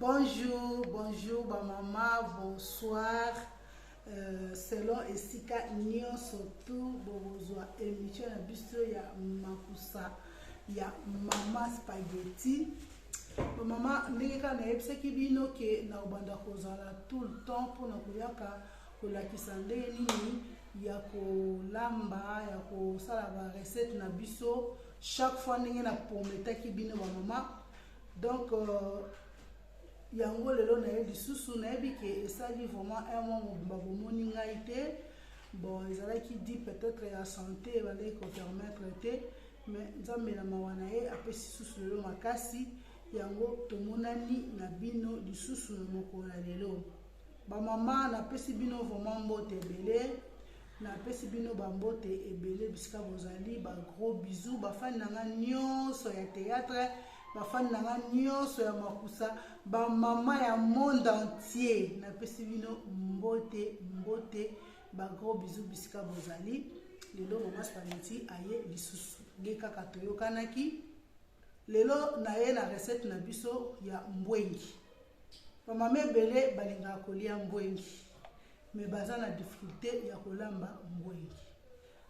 Bonjour, bonjour, maman, bonsoir. Selon Esika Nyon surtout, bonjour. Émission na biso ya makusa ya mama spaghetti. Maman, ndeka na epse kibino ke na obanda kozala tout le temps pour na kuyaka kolakisa ndeni ya kolamba ya kosala ba recette na biso chaque fois ndenge na pometa kibino ba maman. Donc yango lelo na yebi susu na yebi ke esali vraiment un moment bomoni ngai te bon ezalaki dit peut-être ya santé balai ko permettre te mais nzambe na mawana ye apesi susu lelo makasi yango tomonani na bino lisusu na mokola lelo ba mama na pesi bino vraiment mbote ebele na pesi bino ba mbote ebele bisika bozali ba gros bisous ba fan nanga nyonso ya théâtre ba fan nanga nyonso ya makusa ba mama ya monde entier na pesi bino mbote ba gros bisous bisika bozali lelo mama spaghetti aye lisusu ngeka katoyo kanaki lelo na ye na recette na biso ya mbwengi ba mama ebele balinga kolia mbwengi mais baza na difficulté ya kolamba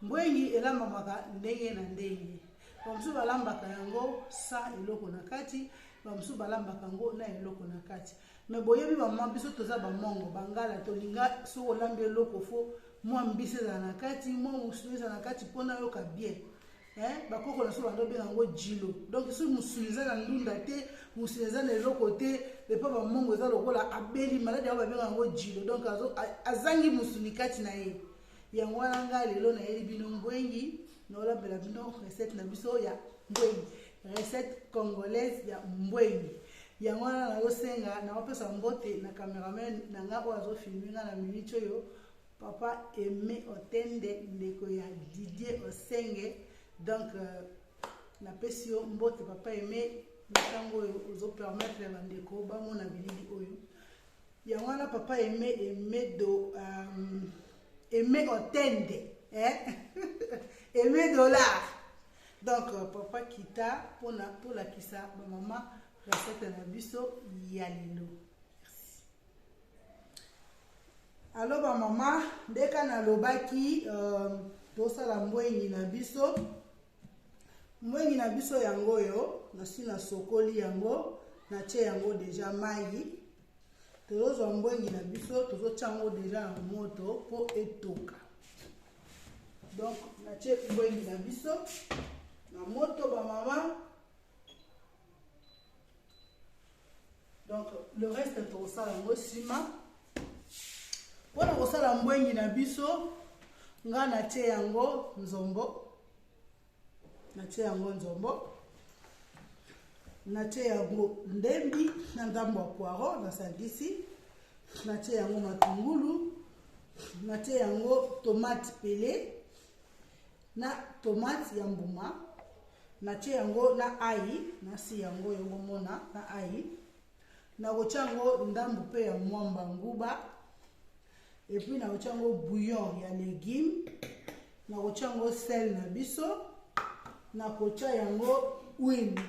mbwengi elamba maka ndenge na ndenge bamsu balambaka yango sa eloko na kati bamsu balambaka yango na eloko na kati mais boyebi mama biso toza bamongo bangala tolinga so olambi eloko fo mwa mbisi za na kati mwa musuni za na kati pona yoka bien bakoko na so bandobe yango jilo donc so musuni za na ndunda te musuni za na eloko te lepa bamongo eza lokola abeli malade ya babenga yango jilo donc azangi musuni kati na ye yango wana nga lelo na yeli bino mbwengi na olambela bino recette na biso ya mbwengi recette congolaise ya mbwengi yango wana na yosenga na opesa mbote na cameraman na nga oyo azofilme nga na minute oyo papa Aimé Otende ndeko ya Didier Osenge donc na pesi yo mbote papa Aimé ntango oyo ozo permettre bandeko bamona bilili oyo yango wana papa Aimé Otende Aimé dollar donc papa kita pour la kisa ba mama recette na biso ya lelo. Merci. Alors ba mama ndeka na lobaki tosala mbwengi na biso yango yo nasi na sokoli yango na tie yango déjà mai tozozwa mbwengi na biso tozotia yango déjà na moto po etoka. Donc na tie mbwengi na biso na moto ba mama. Donc le reste tosala yango sima pona kosala mbwengi na biso nga na tie yango nzombo na tie yango ndembi na ndambo ya poiro na sandisi na tie yango matungulu na tie yango tomate pelé na tomate ya mbuma na tie yango na ai na si yango yango mona na ai na kochango ndambu pe ya mwamba nguba et puis na kochango bouillon ya légumes na kochango sel na biso na kocha yango huile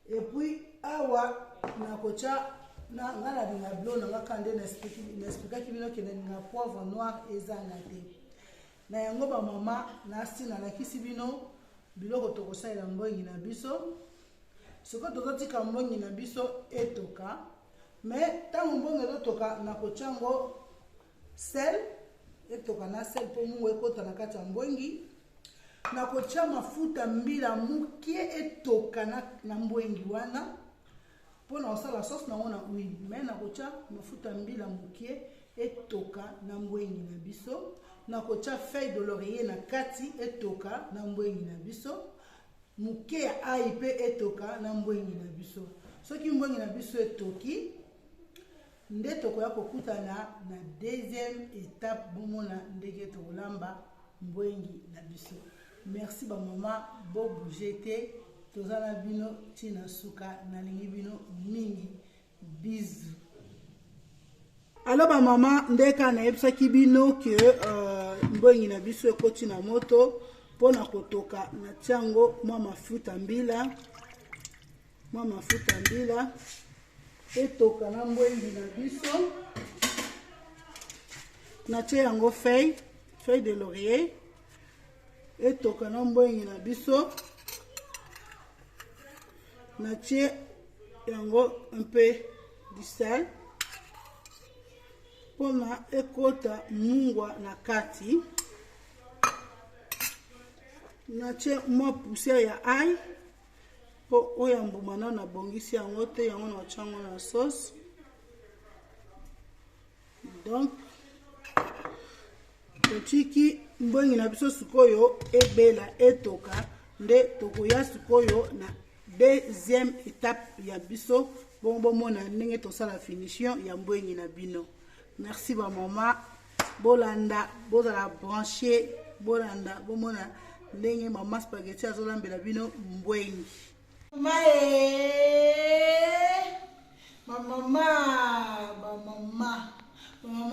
et puis awa na kocha na ngala binga blo na ngakande na expliquer kibino ke na poivre noir ezanga te na yango ba mama na sina la kisibino biloko tokosalela mbongi na biso soko tozotika mbongi na biso etoka mais tango mbongi etoka na kochango sel etoka na sel po mungu ekota na kati ya mbongi na kocha mafuta mbila mukie etoka na mbwengi wana pona osala sauce na ona huile mais na kocha mafuta mbila mukie etoka na mbwengi na biso na kocha feuille de laurier na kati etoka na mbwengi na biso muke ya ai pe etoka na mbwengi na biso soki mbwengi na biso etoki nde tokoya kokutana na deuxième étape bomona ndenge tokolamba mbwengi na biso. Merci ba mama bo bougete tozala bino tina suka na lingi bino mingi bisous. Alors ba mama ndeka na yebisaki bino ke mbwengi na biso ekoti na moto pona kotoka na tiango mwa mafuta mbila etoka na mbwengi na biso natie yango feuille de laurier etoka na mbwengi na biso natie yango un peu du sel pona ekota mungwa na kati natie mwa poussière ya ail po oya mbuma na bongisi yango te yango na chango na sauce donc totiki mbongi na biso sikoyo ebela etoka nde tokoya sikoyo na deuxième étape ya biso bomona ndenge tosala finition ya mbongi na bino. Merci ba mama bolanda bozala branché bolanda bomona ndenge mama spaghetti azolambela bino mbwengi. Mama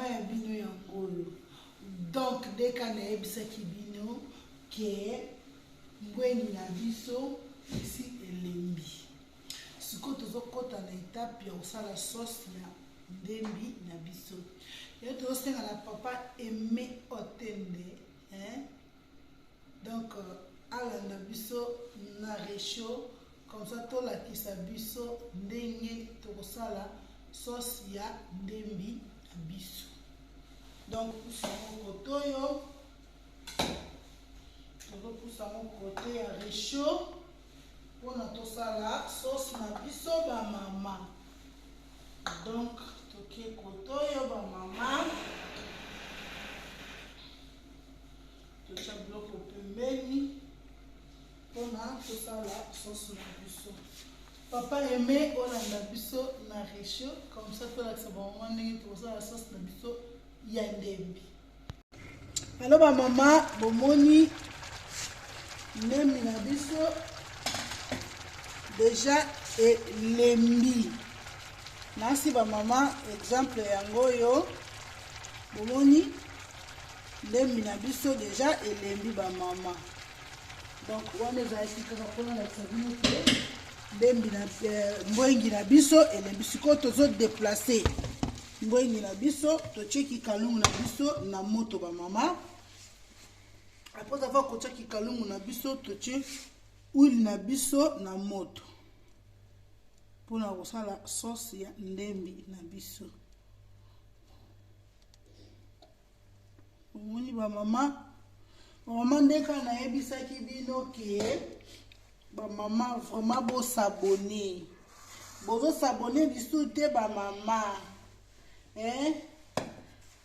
ya bino ya ngolo. Donc dès qu'on a ebisaki bino ke mbwengi na biso ici elembi. Siko tozokota na étape ya osala sauce ya ndembi na biso. Yo tosenga na papa aimé otende, hein? Donc alanda biso na réchaud comme ça to la kisa biso ndenge tokosala sauce ya ndembi na biso. Donc poussa mon kotoyo poussa mon côté ya réchaud pour notre sala sauce na biso ba mama. Donc toke kotoyo ba mama tocha bloco pembeni pour notre sala sauce na biso. Papa aimé olanda biso na réchaud comme ça pour la sabon ndenge to sala sauce na biso ya ndembi. Alors ba mama bomoni ndembi na biso déjà elembi. Nasi ba mama exemple yango yo bomoni ndembi na biso déjà elembi ba mama. Donc wana za esika kona na sabino te ndembi na mbwengi na biso elembi siko tozo déplacer. Mbwengi na biso tocheki kalungu na biso na moto ba mama. Après avoir kocheki kalungu na biso toche huile na biso na moto pona kosala sauce ya ndembi na biso. Omoni ba mama ndeka na yebisaki bino ke ba mama vraiment bo s'abonner. Bozo s'abonner biso te ba mama.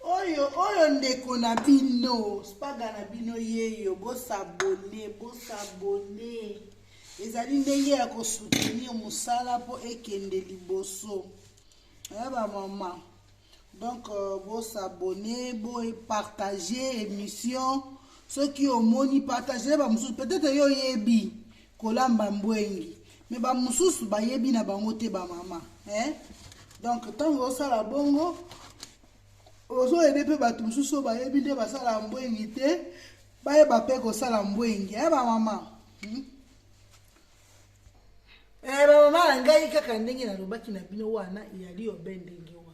Oyo ndeko na bino spaga na bino yeyo bo s'abonner. Ezali ndenge ya ko soutenir musala po ekende liboso. Ba mama. Donc bo s'abonner, bo partager émission. Ceux qui ont moni partager ba mususu peut-être yo yebi kolamba mbwengi. Mais ba mususu ba yebi na bango te ba mama. Donc tango sala bongo ozo ede pe bato mususu ba yebi nde basala mbwengi te ba yeba pe ko sala mbwengi. Ba mama. Ba mama ngai kaka ndenge na lobaki na bino wana yali obendenge wana.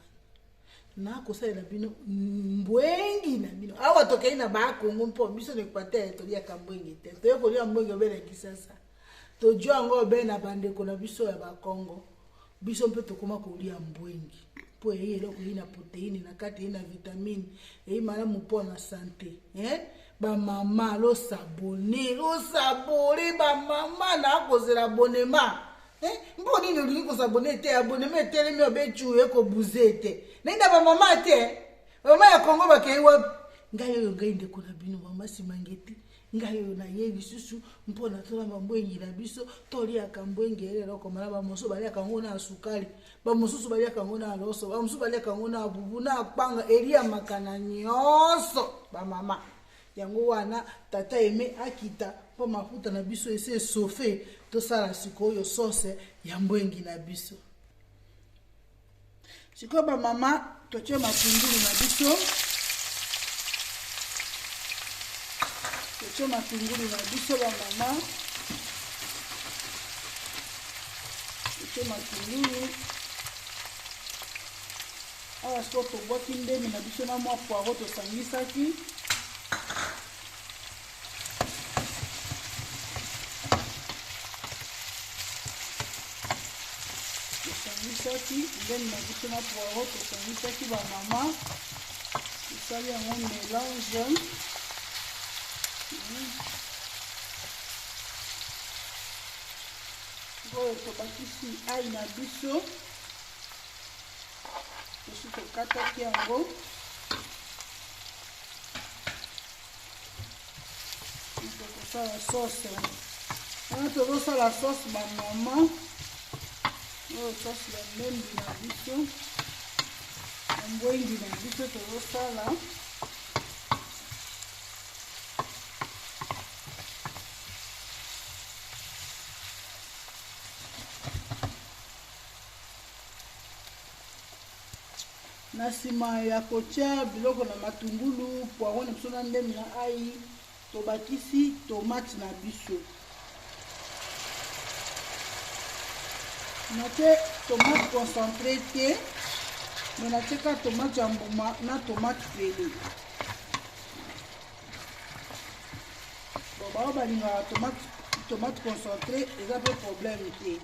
Na ko sala bino mbwengi na bino. Awa tokei na ba Kongo mpo biso ne kwate to lia ka mbwengi te. To yeko lia mbwengi obela kisasa. To jwa ngo obena bandeko na biso ya ba Kongo. Biso mpe tokoma kolia mbwengi po eyelo kuina protéine na kati na vitamine e malamu po na santé. Ba mama lo sabone ba mama na kozela abonnement. Mboni ni uli ko sabone te abonnement te mi obechu e ko buzete. Nenda ba mama te. Mama ya Kongo ba kei wapi? Ngayo ngai ndeko na bino mama simangeti. Ngayo na ye bisusu mpona tola mbwengi na biso tolia ka mbwengi elelo komala ba moso balia kango na sukali ba mosusu balia kango na loso ba mosusu balia kango na bubu na panga elia makana nyonso ba mama yango wana tata eme akita po mafuta na biso ese sofe to sala sikoyo sauce ya mbwengi na biso. Siko ba mama toche matungulu na biso. Toche matungulu na biso ba mama. Toche matungulu awa so tobwaki ndenge na biso na mwa poiro tosangisaki. Ndenge na biso na poiro tosangisaki bamama tosali yango mélange. Oyo tobakisi ai na biso esi tokataki yango tokosala sauce wana tozosala sauce bamama oyo sauce ya ndembi na biso ya mbwengi na biso tozosala. Na nsima ya kotia biloko na matungulu poireau na biso na ndembi na ai tobakisi tomate na biso. Natie tomate concentré te me natieka tomate ya mbuma na tomate pele. Bao balingaka tomate concentré eza pe problème te.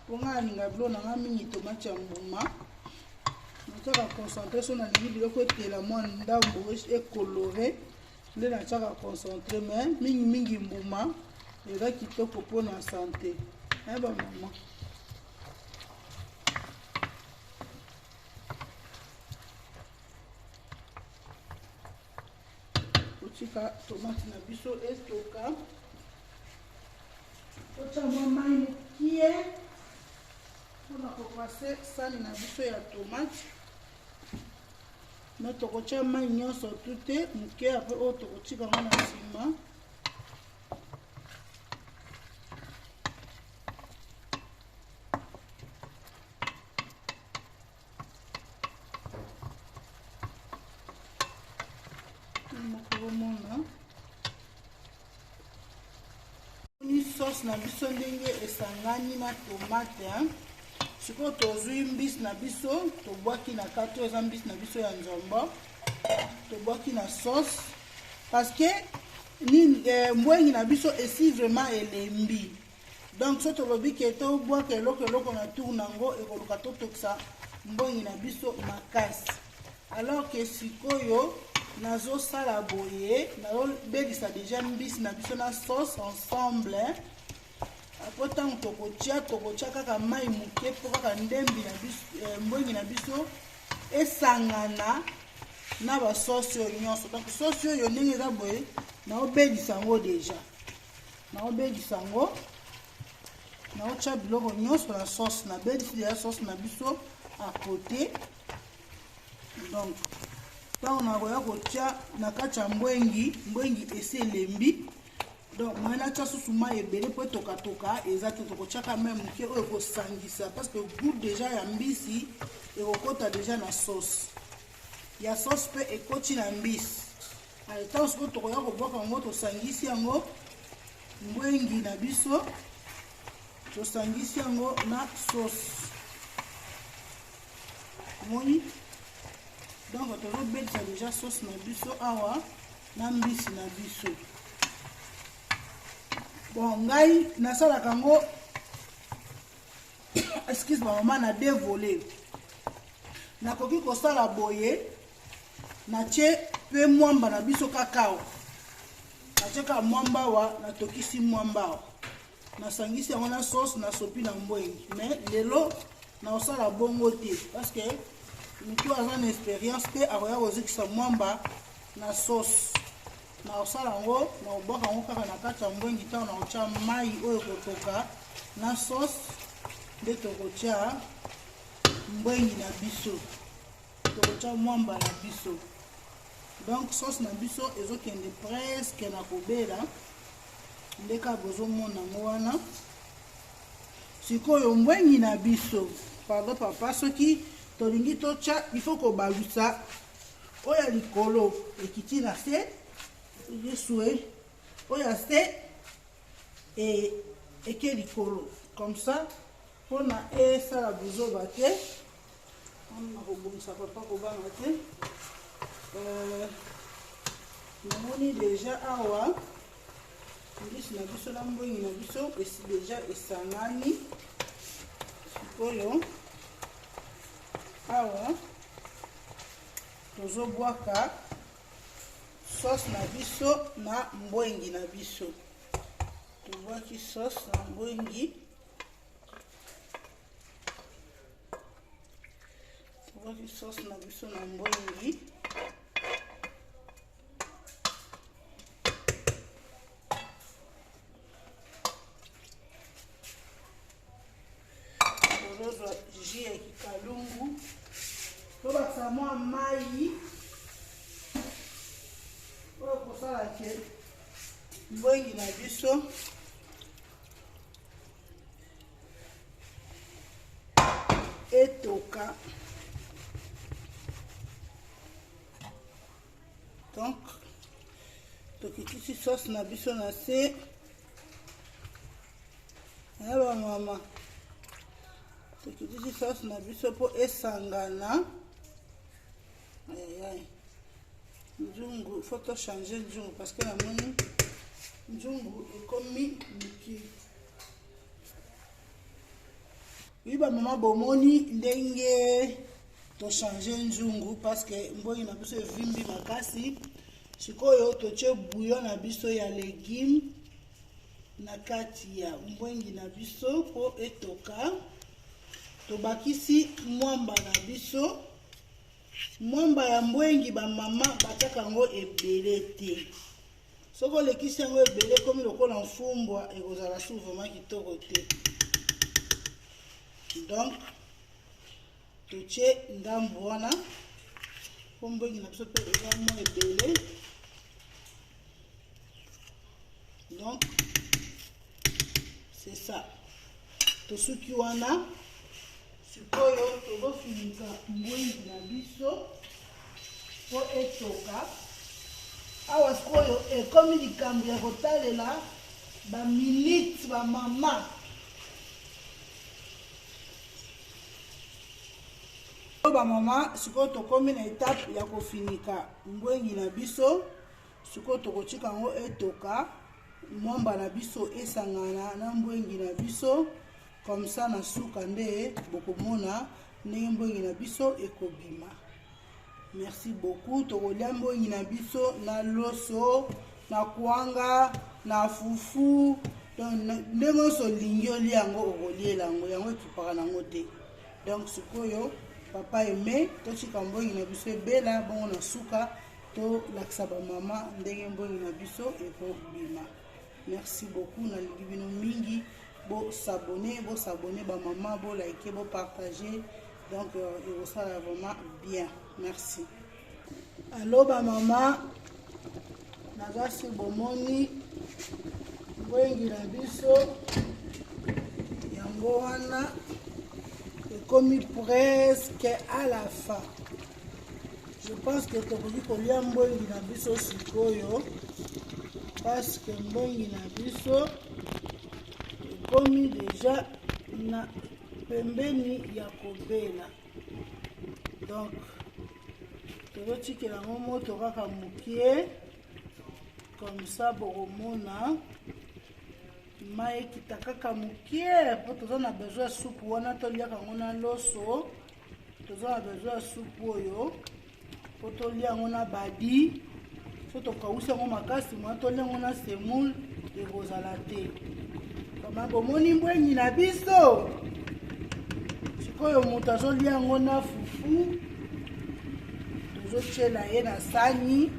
Ponga alinga bilo nanga mingi tomate ya mbuma natiaka concentré so nalingi biloko etela mwa ndambo ekolore nde natiaka concentré me mingi mbuma eza kitoko mpona sante ayeba mama. Totika tomate na biso etoka totia mwa mai mokie mpona kopase sani na biso ya tomate me tokotia mai nyonso tu te moke apre oyo tokotika ngo na nsima. mokomona ni sauce na biso ndenge esangani na tomate. Sikoyo tozwi mbisi na biso tobwaki na kati eza mbisi na biso ya nzombo tobwaki na sauce parce que mbwengi na biso esi vraiment elembi donc so tolobi ke tobwaka eloko na tour nango ekoluka totokisa mbwengi na biso makasi alors que sikoyo nazosala boye nazobelisa déjà mbisi na biso na sauce ensemble. Apo tango tokotia kaka mai moke po kaka ndembi na biso mbwengi na biso esangana na ba sauce oyo nyonso. Donc sauce oyo ndenge eza boye naobelisa yango déjà naobelisa yango naotia biloko nyonso na sauce nabelisi déjà sauce na biso à côté. Donc tango nakoya kotia na kati ya mbwengi esi elembi donc moi natia susu mai ebele po toka eza te tokotiaka même moke oyo ekosangisa parce que goût déjà ya mbisi ekokota déjà na sauce ya sauce mpe ekoti na mbisi. Ntango sikoyo tokoya kobwaka yango tosangisi yango mbwengi na biso tosangisi yango na sauce moni. Donc tozobelisa déjà sauce na biso awa na mbisi na biso. Bon ngai nasalaka yango excuse ma maman na dévolé nakoki kosala boye natie pe mwamba na biso kakao natieka mwamba wa natokisi mwamba wa nasangisi yango na sauce na sopi na mbwengi mais lelo naosala bongo te parce que mutu aza na expérience te akoya kozikisa mwamba na sauce naosala yango naobwaka yango kaka na kati ya mbwengi ntango nakotia mai oyo kotoka na sauce nde tokotia mbwengi na biso tokotia mwamba na biso. Donc sauce na biso ezokende presque na kobela nde kaka bozomona yango wana. Sikoyo mbwengi na biso pardon papa soki tolingi totia il faut kobalusa oyo ya likolo ekiti na se yesue oyo se eke likolo comme ça mpona esala bozoba te nakobongisa papa kobanga te. Namoni déjà awa mbisi na biso na mbongi na biso esi déjà esangani. Sikoyo awa tozobwaka sauce na biso na mbongi na biso. Tobwaki sauce na mbongi. Tobwaki sauce na biso na mbongi. Tozozwa jus ya kikalungu. Tobakisa mwa mai. Oyo kosala ke mbongi na biso etoka. Donc tokitisi sauce na biso na se. Aba mama tokitisi sauce na biso po esangana. Aïe. Njungu, il faut to changer njungu parce que la moni njungu est comme miki. Oui ba maman bomoni ndenge to changer njungu parce que mbongi na biso evimbi makasi. Sikoyo toche bouillon na biso ya légumes na kati ya mbongi na biso po etoka. Tobakisi mwamba na biso. Mwamba ya mbwengi ba mama bataka ngo ebele te. Soko lekisi yango ebele komi lokola mfumbwa ekozala souvent kitoko te. Donc toche ndambo wana po mbwengi na biso pe ezamo ebele. Donc c'est ça. Tosuki wana sikoyo tozofinika mbwengi na biso po etoka. Awa sikoyo ekomi likambo ya kotalela ba minute ba mama. Ba mama sikoyo tokomi na étape ya kofinika mbwengi na biso. Sikoyo tokotika ngo etoka. Mwamba na biso esangana na mbwengi na biso. Comme ça na suka nde bokomona ndenge mbongi na biso ekobima. Merci beaucoup. Tokolia mbongi na biso na loso, na kwanga, na fufu. Ndenge so lingi olia yango okoliela yango yango ekipaka nango te. Donc sikoyo papa aimé totika mbongi na biso ebela bongo na suka to lakisa ba mama ndenge mbongi na biso ekobima. Merci beaucoup na libino mingi. Bo s'abonner ba maman, bo liker, bo partager. Donc et ça va vraiment bien. Merci. Allo ba maman nagasi bomoni mbwengi na biso yango wana ekomi presque à la fin. Je pense que tokoki kolia mbwengi na biso sikoyo parce que mbwengi na biso komi déjà na pembeni ya kobela. Donc tozotikela ngo moto kaka mokie comme ça bokomona mai ekita kaka mokie po toza na besoin ya supu wana toliaka ngo na loso. Toza na besoin ya supu oyo po tolia ngo na badi. So tokausi yango makasi mwa tolia ngo na semoule ekozala te. Bomoni mbwengi na biso sikoyo moto azolia yango na fufu. Tozotiela ye na sani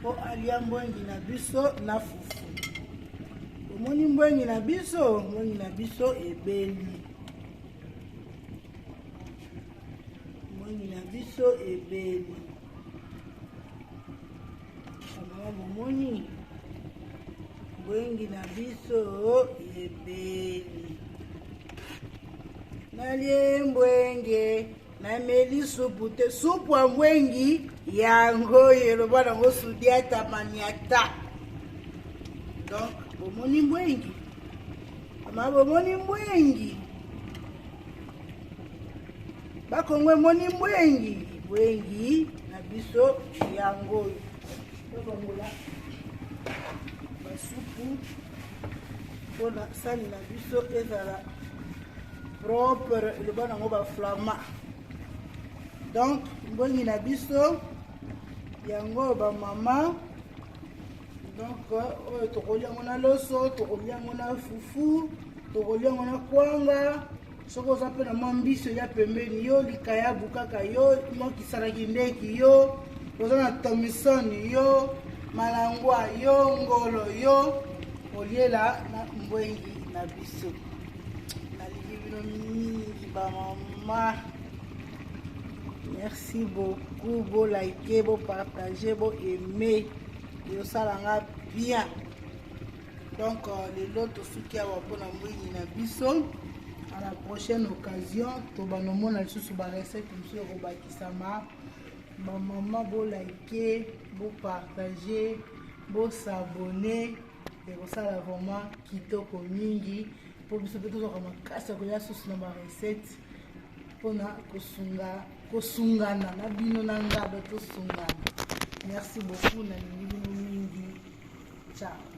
po alia mbwengi na biso na fufu. Bomoni mbwengi na biso ebeli. Mbwengi na biso ebeli. Mama bomoni mbwengi na biso ebeli. Nalie mbwenge na meli supu te. Supu ya mbwengi yango yeloba nango sudiata maniata. Donc bomoni mbwengi. Mama bomoni mbwengi. bakongwe moni mbwengi na biso yango tobangola basupu mpona sani na biso ezala propre eloba nango baflama. Donc mbwengi na biso yango bamama, donc oyo tokolia yango na loso, tokolia yango na fufu, tokolia yango na kwanga. Soki oza mpe na mwa mbiso ya pembeni yo, likayabu kaka yo, mokisalaki ndeki yo, oza na tomison yo, malangwa yo, ngolo yo, oliela na mbwengi na biso. Nalingi bino mingi bamama. Merci beaucoup, bo like, bo partager, bo aimer, et ça l'a bien. Donc les autres souki awa pona mbwengi na biso. À la prochaine occasion, tobanomona na lisusu ba recette musu ekobakisama. Ba maman bo like, bo partager, bo s'abonner, et ça la vraiment kitoko mingi. Pour biso pe tozoka makasi koya susu na ba recette pona kosungana na bino na ngaba tosungana. Merci beaucoup na bino mingi. Ciao.